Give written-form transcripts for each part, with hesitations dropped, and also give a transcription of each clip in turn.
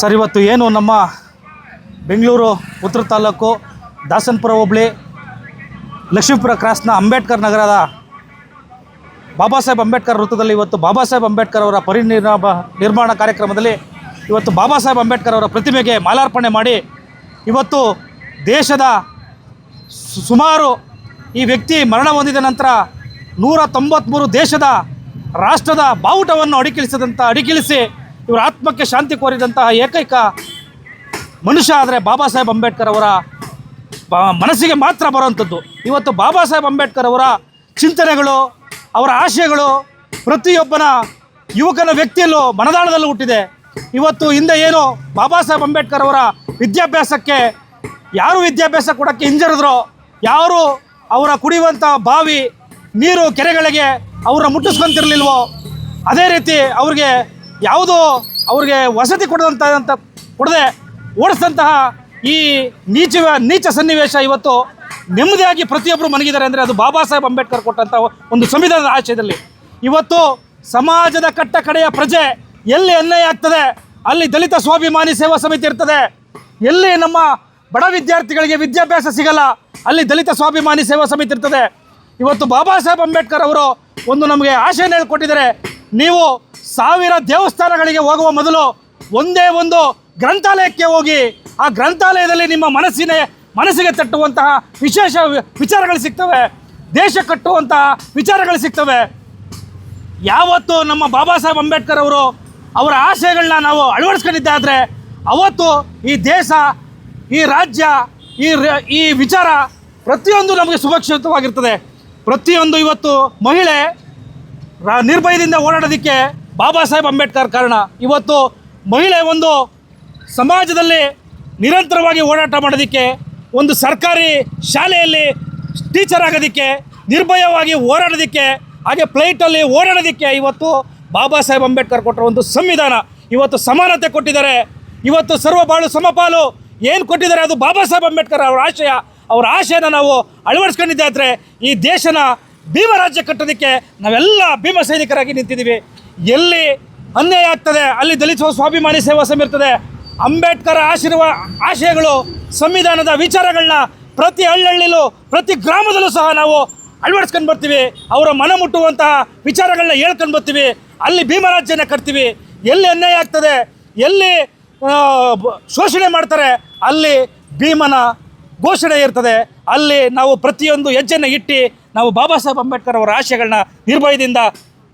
Sir, ಇವತ್ತು ಏನು ನಮ್ಮ ಬೆಂಗಳೂರು ಉತ್ತರ ತಾಲೂಕು ದಾಸನಪುರ ಹೋಬಳಿ ಲಕ್ಷ್ಮೀಪುರ ಕ್ರಾಸ್ನ ಅಂಬೇಡ್ಕರ್ ನಗರದ ಬಾಬಾ ಸಾಹೇಬ್ ಅಂಬೇಡ್ಕರ್ ವೃತ್ತದಲ್ಲಿ ಇವತ್ತು ಬಾಬಾ ಸಾಹೇಬ್ ಅಂಬೇಡ್ಕರ್ ಅವರ ನಿರ್ಮಾಣ ಕಾರ್ಯಕ್ರಮದಲ್ಲಿ ಇವತ್ತು ಬಾಬಾ ಸಾಹೇಬ್ ಅಂಬೇಡ್ಕರ್ ಅವರ ಪ್ರತಿಮೆಗೆ ಮಾಲಾರ್ಪಣೆ ಮಾಡಿ ಇವತ್ತು ದೇಶದ ಸುಮಾರು ಈ ವ್ಯಕ್ತಿ ಮರಣ ಹೊಂದಿದ ನಂತರ 193 ದೇಶದ ರಾಷ್ಟ್ರದ ಬಾವುಟವನ್ನು ಅಡಿಗಿಳಿಸಿ ಇವರ ಆತ್ಮಕ್ಕೆ ಶಾಂತಿ ಕೋರಿದಂತಹ ಏಕೈಕ ಮನುಷ್ಯ ಆದರೆ ಬಾಬಾ ಸಾಹೇಬ್ ಅಂಬೇಡ್ಕರ್ ಅವರ ಮನಸ್ಸಿಗೆ ಮಾತ್ರ ಬರುವಂಥದ್ದು. ಇವತ್ತು ಬಾಬಾ ಸಾಹೇಬ್ ಅಂಬೇಡ್ಕರ್ ಅವರ ಚಿಂತನೆಗಳು, ಅವರ ಆಶಯಗಳು ಪ್ರತಿಯೊಬ್ಬನ ಯುವಕನ ವ್ಯಕ್ತಿಯಲ್ಲೂ ಮನದಾಳದಲ್ಲೂ ಹುಟ್ಟಿದೆ. ಇವತ್ತು ಹಿಂದೆ ಏನು ಬಾಬಾ ಸಾಹೇಬ್ ಅಂಬೇಡ್ಕರ್ ಅವರ ವಿದ್ಯಾಭ್ಯಾಸಕ್ಕೆ ಯಾರು ವಿದ್ಯಾಭ್ಯಾಸ ಕೊಡೋಕ್ಕೆ ಹಿಂಜರಿದ್ರೋ, ಯಾರು ಅವರ ಕುಡಿಯುವಂಥ ಬಾವಿ ನೀರು ಕೆರೆಗಳಿಗೆ ಅವ್ರನ್ನ ಮುಟ್ಟಿಸ್ಕೊಂತಿರ್ಲಿಲ್ವೋ, ಅದೇ ರೀತಿ ಅವ್ರಿಗೆ ಅವ್ರಿಗೆ ವಸತಿ ಕೊಡದೆ ಓಡಿಸಿದಂತಹ ಈ ನೀಚ ಸನ್ನಿವೇಶ ಇವತ್ತು ನೆಮ್ಮದಿಯಾಗಿ ಪ್ರತಿಯೊಬ್ಬರು ಮನಗಿದ್ದಾರೆ ಅಂದರೆ ಅದು ಬಾಬಾ ಸಾಹೇಬ್ ಅಂಬೇಡ್ಕರ್ ಕೊಟ್ಟಂಥ ಒಂದು ಸಂವಿಧಾನದ ಆಶಯದಲ್ಲಿ. ಇವತ್ತು ಸಮಾಜದ ಕಡೆಯ ಪ್ರಜೆ ಎಲ್ಲಿ ಅನ್ಯಾಯ ಆಗ್ತದೆ ಅಲ್ಲಿ ದಲಿತ ಸ್ವಾಭಿಮಾನಿ ಸೇವಾ ಸಮಿತಿ ಇರ್ತದೆ. ಎಲ್ಲಿ ನಮ್ಮ ಬಡ ವಿದ್ಯಾರ್ಥಿಗಳಿಗೆ ವಿದ್ಯಾಭ್ಯಾಸ ಸಿಗಲ್ಲ ಅಲ್ಲಿ ದಲಿತ ಸ್ವಾಭಿಮಾನಿ ಸೇವಾ ಸಮಿತಿ ಇರ್ತದೆ. ಇವತ್ತು ಬಾಬಾ ಸಾಹೇಬ್ ಅಂಬೇಡ್ಕರ್ ಅವರು ನಮಗೆ ಆಶೆನ ಹೇಳ್ಕೊಟ್ಟಿದ್ದಾರೆ. ನೀವು 1000 ದೇವಸ್ಥಾನಗಳಿಗೆ ಹೋಗುವ ಮೊದಲು ಒಂದೇ ಒಂದು ಗ್ರಂಥಾಲಯಕ್ಕೆ ಹೋಗಿ ಆ ಗ್ರಂಥಾಲಯದಲ್ಲಿ ನಿಮ್ಮ ಮನಸ್ಸಿಗೆ ತಟ್ಟುವಂತಹ ವಿಶೇಷ ವಿಚಾರಗಳು ಸಿಗ್ತವೆ, ದೇಶ ಕಟ್ಟುವಂತಹ ವಿಚಾರಗಳು ಸಿಗ್ತವೆ. ಯಾವತ್ತು ನಮ್ಮ ಬಾಬಾ ಸಾಹೇಬ್ ಅಂಬೇಡ್ಕರ್ ಅವರು ಅವರ ಆಶಯಗಳನ್ನ ನಾವು ಅಳವಡಿಸ್ಕೊಂಡಿದ್ದಾದರೆ ಅವತ್ತು ಈ ದೇಶ, ಈ ರಾಜ್ಯ, ಈ ವಿಚಾರ ಪ್ರತಿಯೊಂದು ನಮಗೆ ಸುರಕ್ಷಿತವಾಗಿರ್ತದೆ. ಪ್ರತಿಯೊಂದು ಇವತ್ತು ಮಹಿಳೆ ನಿರ್ಭಯದಿಂದ ಓಡಾಡೋದಕ್ಕೆ ಬಾಬಾ ಸಾಹೇಬ್ ಅಂಬೇಡ್ಕರ್ ಕಾರಣ. ಇವತ್ತು ಮಹಿಳೆ ಒಂದು ಸಮಾಜದಲ್ಲಿ ನಿರಂತರವಾಗಿ ಓಡಾಟ ಮಾಡೋದಕ್ಕೆ, ಒಂದು ಸರ್ಕಾರಿ ಶಾಲೆಯಲ್ಲಿ ಟೀಚರ್ ಆಗೋದಕ್ಕೆ, ನಿರ್ಭಯವಾಗಿ ಓಡಾಡೋದಕ್ಕೆ, ಹಾಗೆ ಫ್ಲೈಟಲ್ಲಿ ಓಡಾಡೋದಕ್ಕೆ ಇವತ್ತು ಬಾಬಾ ಸಾಹೇಬ್ ಅಂಬೇಡ್ಕರ್ ಕೊಟ್ಟರು ಒಂದು ಸಂವಿಧಾನ. ಇವತ್ತು ಸಮಾನತೆ ಕೊಟ್ಟಿದ್ದಾರೆ, ಇವತ್ತು ಸರ್ವಬಾಳು ಸಮಪಾಲು ಏನು ಕೊಟ್ಟಿದ್ದಾರೆ ಅದು ಬಾಬಾ ಸಾಹೇಬ್ ಅಂಬೇಡ್ಕರ್ ಅವರ ಆಶಯನ ನಾವು ಅಳವಡಿಸ್ಕೊಂಡಿದ್ದಾದರೆ ಈ ದೇಶನ ಭೀಮ ರಾಜ್ಯ ಕಟ್ಟೋದಕ್ಕೆ ನಾವೆಲ್ಲ ಭೀಮ ಸೈನಿಕರಾಗಿ ನಿಂತಿದ್ದೀವಿ. ಎಲ್ಲಿ ಅನ್ಯಾಯ ಆಗ್ತದೆ ಅಲ್ಲಿ ದಲಿತ ಸ್ವಾಭಿಮಾನಿ ಸೇವಾ ಸಮಿತಿ ಇರ್ತದೆ. ಅಂಬೇಡ್ಕರ್ ಆಶಯಗಳು, ಸಂವಿಧಾನದ ವಿಚಾರಗಳನ್ನ ಪ್ರತಿ ಹಳ್ಳಿಯಲ್ಲೂ ಪ್ರತಿ ಗ್ರಾಮದಲ್ಲೂ ಸಹ ನಾವು ಅಳವಡಿಸ್ಕೊಂಡು ಬರ್ತೀವಿ. ಅವರ ಮನ ಮುಟ್ಟುವಂತಹ ವಿಚಾರಗಳನ್ನ ಹೇಳ್ಕೊಂಡು ಬರ್ತೀವಿ. ಅಲ್ಲಿ ಭೀಮರಾಜ್ಯನ ಕಟ್ತೀವಿ. ಎಲ್ಲಿ ಅನ್ಯಾಯ ಆಗ್ತದೆ, ಎಲ್ಲಿ ಶೋಷಣೆ ಮಾಡ್ತಾರೆ ಅಲ್ಲಿ ಭೀಮನ ಘೋಷಣೆ ಇರ್ತದೆ. ಅಲ್ಲಿ ನಾವು ಪ್ರತಿಯೊಂದು ಹೆಜ್ಜೆನ ಇಟ್ಟು ನಾವು ಬಾಬಾ ಸಾಹೇಬ್ ಅಂಬೇಡ್ಕರ್ ಅವರ ಆಶಯಗಳನ್ನ ನಿರ್ಭಯದಿಂದ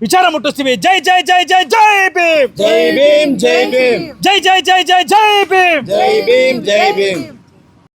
ವಿಚಾರ ಮುಟ್ಟಿಸ್ತೀವಿ. ಜೈ ಜೈ ಜೈ ಜೈ ಜೈ ಭೀಮ್, ಜೈ ಭೀಮ್, ಜೈ ಭೀಮ್, ಜೈ ಜೈ ಜೈ ಜೈ ಜೈ ಭೀಮ್, ಜೈ ಭೀಮ್, ಜೈ ಭೀಮ್.